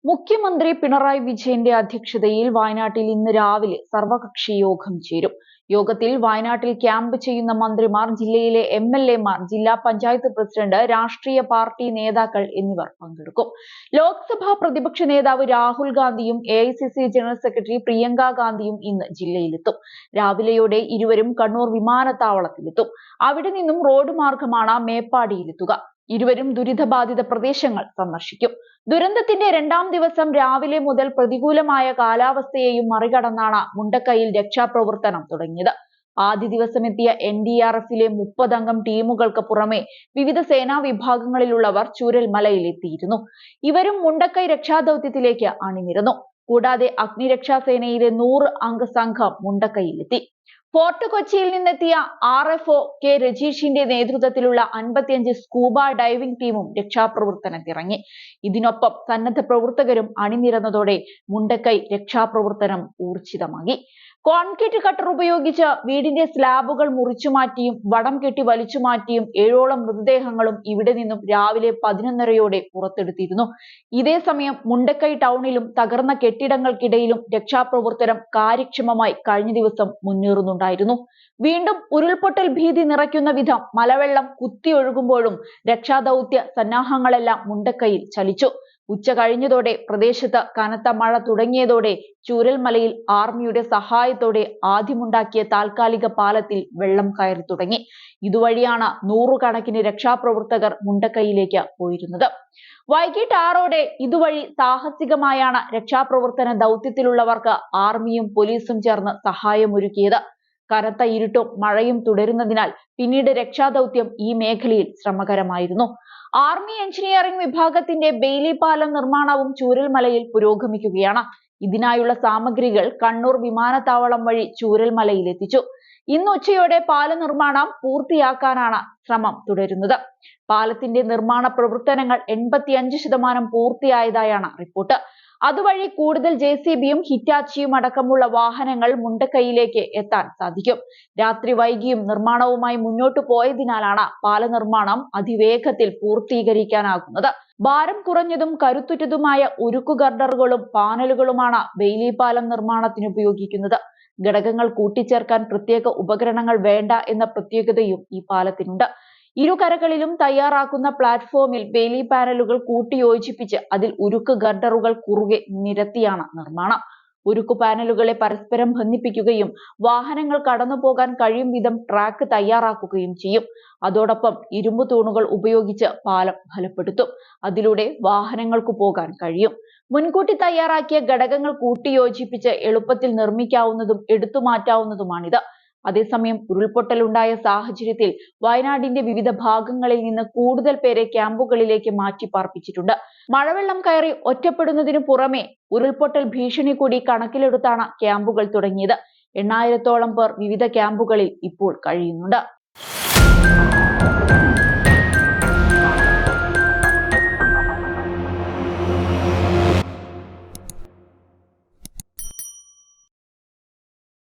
മുഖ്യമന്ത്രി പിണറായി വിജയന്റെ അധ്യക്ഷതയിൽ വയനാട്ടിൽ ഇന്ന് രാവിലെ സർവകക്ഷി യോഗം ചേരും. യോഗത്തിൽ വയനാട്ടിൽ ക്യാമ്പ് ചെയ്യുന്ന മന്ത്രിമാർ, ജില്ലയിലെ എംഎൽഎമാർ, ജില്ലാ പഞ്ചായത്ത് പ്രസിഡന്റ്, രാഷ്ട്രീയ പാർട്ടി നേതാക്കൾ എന്നിവർ പങ്കെടുക്കും. ലോക്സഭാ പ്രതിപക്ഷ നേതാവ് രാഹുൽ ഗാന്ധിയും എഐസിസി ജനറൽ സെക്രട്ടറി പ്രിയങ്ക ഗാന്ധിയും ഇന്ന് ജില്ലയിലെത്തും. രാവിലെയോടെ ഇരുവരും കണ്ണൂർ വിമാനത്താവളത്തിലെത്തും. അവിടെ നിന്നും റോഡ് മാർഗമാണ് മേപ്പാടിയിലെത്തുക. ഇരുവരും ദുരിതബാധിത പ്രദേശങ്ങൾ സന്ദർശിക്കും. ദുരന്തത്തിന്റെ രണ്ടാം ദിവസം രാവിലെ മുതൽ പ്രതികൂലമായ കാലാവസ്ഥയെയും മറികടന്നാണ് മുണ്ടക്കൈയിൽ രക്ഷാപ്രവർത്തനം തുടങ്ങിയത്. ആദ്യ ദിവസമെത്തിയ NDRFിലെ 30 അംഗം ടീമുകൾക്ക് പുറമെ വിവിധ സേനാ വിഭാഗങ്ങളിലുള്ളവർ ചൂരൽമലയിൽ എത്തിയിരുന്നു. ഇവരും മുണ്ടക്കൈ രക്ഷാദൌത്യത്തിലേക്ക് അണിനിരന്നു. കൂടാതെ അഗ്നിരക്ഷാസേനയിലെ 100 അംഗ സംഘം മുണ്ടക്കൈയിലെത്തി. ഫോർട്ട് കൊച്ചിയിൽ നിന്നെത്തിയ RFO കെ രജീഷിന്റെ നേതൃത്വത്തിലുള്ള 55 സ്കൂബ ഡൈവിംഗ് ടീമും രക്ഷാപ്രവർത്തനത്തിറങ്ങി. ഇതിനൊപ്പം സന്നദ്ധ പ്രവർത്തകരും അണിനിരന്നതോടെ മുണ്ടക്കൈ രക്ഷാപ്രവർത്തനം ഊർജിതമാക്കി. കോൺക്രീറ്റ് കട്ടർ ഉപയോഗിച്ച് വീടിന്റെ സ്ലാബുകൾ മുറിച്ചുമാറ്റിയും വടം കെട്ടി വലിച്ചുമാറ്റിയും 7ഓളം മൃതദേഹങ്ങളും ഇവിടെ നിന്നും രാവിലെ 11:30യോടെ പുറത്തെടുത്തിരുന്നു. ഇതേസമയം മുണ്ടക്കൈ ടൗണിലും തകർന്ന കെട്ടിടങ്ങൾക്കിടയിലും രക്ഷാപ്രവർത്തനം കാര്യക്ഷമമായി കഴിഞ്ഞ ദിവസം മുന്നേറുന്നുണ്ടായിരുന്നു. വീണ്ടും ഉരുൾപൊട്ടൽ ഭീതി നിറയ്ക്കുന്ന വിധം മലവെള്ളം കുത്തിയൊഴുകുമ്പോഴും രക്ഷാദൌത്യ സന്നാഹങ്ങളെല്ലാം മുണ്ടക്കൈയിൽ ചലിച്ചു. ഉച്ച കഴിഞ്ഞതോടെ പ്രദേശത്ത് കനത്ത മഴ തുടങ്ങിയതോടെ ചൂരൽമലയിൽ ആർമിയുടെ സഹായത്തോടെ ആദ്യമുണ്ടാക്കിയ താൽക്കാലിക പാലത്തിൽ വെള്ളം കയറി തുടങ്ങി. ഇതുവഴിയാണ് 100 കണക്കിന് രക്ഷാപ്രവർത്തകർ മുണ്ടക്കൈയിലേക്ക് പോയിരുന്നത്. വൈകിട്ട് 6ഓടെ ഇതുവഴി സാഹസികമായാണ് രക്ഷാപ്രവർത്തന ദൌത്യത്തിലുള്ളവർക്ക് ആർമിയും പോലീസും ചേർന്ന് സഹായമൊരുക്കിയത്. കനത്ത ഇരുട്ടും മഴയും തുടരുന്നതിനാൽ പിന്നീട് രക്ഷാദൌത്യം ഈ മേഖലയിൽ ശ്രമകരമായിരുന്നു. ആർമി എഞ്ചിനീയറിംഗ് വിഭാഗത്തിന്റെ ബെയിലി പാലം നിർമ്മാണവും ചൂരൽമലയിൽ പുരോഗമിക്കുകയാണ്. ഇതിനായുള്ള സാമഗ്രികൾ കണ്ണൂർ വിമാനത്താവളം വഴി ചൂരൽമലയിലെത്തിച്ചു. ഇന്ന് ഉച്ചയോടെ പാല നിർമ്മാണം പൂർത്തിയാക്കാനാണ് ശ്രമം തുടരുന്നത്. പാലത്തിന്റെ നിർമ്മാണ പ്രവർത്തനങ്ങൾ 85% പൂർത്തിയായതായാണ് റിപ്പോർട്ട്. അതുവഴി കൂടുതൽ JCBയും ഹിറ്റാച്ചിയും അടക്കമുള്ള വാഹനങ്ങൾ മുണ്ടക്കൈയിലേക്ക് എത്താൻ സാധിക്കും. രാത്രി വൈകിയും നിർമ്മാണവുമായി മുന്നോട്ടു പോയതിനാലാണ് പാല നിർമ്മാണം അതിവേഗത്തിൽ പൂർത്തീകരിക്കാനാകുന്നത്. ഭാരം കുറഞ്ഞതും കരുത്തുറ്റതുമായ ഉരുക്കു ഗർഡറുകളും പാനലുകളുമാണ് ബെയിലി പാലം നിർമ്മാണത്തിന് ഉപയോഗിക്കുന്നത്. ഘടകങ്ങൾ കൂട്ടിച്ചേർക്കാൻ പ്രത്യേക ഉപകരണങ്ങൾ വേണ്ട എന്ന പ്രത്യേകതയും ഈ പാലത്തിനുണ്ട്. ഇരുകരകളിലും തയ്യാറാക്കുന്ന പ്ലാറ്റ്ഫോമിൽ ബെയിലി പാനലുകൾ കൂട്ടിയോജിപ്പിച്ച് അതിൽ ഉരുക്ക് ഗർഡറുകൾ കുറുകെ നിരത്തിയാണ് നിർമ്മാണം. ഉരുക്കു പാനലുകളെ പരസ്പരം ബന്ധിപ്പിക്കുകയും വാഹനങ്ങൾ കടന്നുപോകാൻ കഴിയും വിധം ട്രാക്ക് തയ്യാറാക്കുകയും ചെയ്യും. അതോടൊപ്പം ഇരുമ്പ് തൂണുകൾ ഉപയോഗിച്ച് പാലം ബലപ്പെടുത്തും. അതിലൂടെ വാഹനങ്ങൾക്ക് പോകാൻ കഴിയും. മുൻകൂട്ടി തയ്യാറാക്കിയ ഘടകങ്ങൾ കൂട്ടിയോജിപ്പിച്ച് എളുപ്പത്തിൽ നിർമ്മിക്കാവുന്നതും എടുത്തുമാറ്റാവുന്നതുമാണിത്. അതേസമയം ഉരുൾപൊട്ടലുണ്ടായ സാഹചര്യത്തിൽ വയനാടിന്റെ വിവിധ ഭാഗങ്ങളിൽ നിന്ന് കൂടുതൽ പേരെ ക്യാമ്പുകളിലേക്ക് മാറ്റിപ്പാർപ്പിച്ചിട്ടുണ്ട്. മഴവെള്ളം കയറി ഒറ്റപ്പെടുന്നതിനു പുറമെ ഉരുൾപൊട്ടൽ ഭീഷണി കൂടി കണക്കിലെടുത്താണ് ക്യാമ്പുകൾ തുടങ്ങിയത്. 8000ഓളം പേർ വിവിധ ക്യാമ്പുകളിൽ ഇപ്പോൾ കഴിയുന്നുണ്ട്.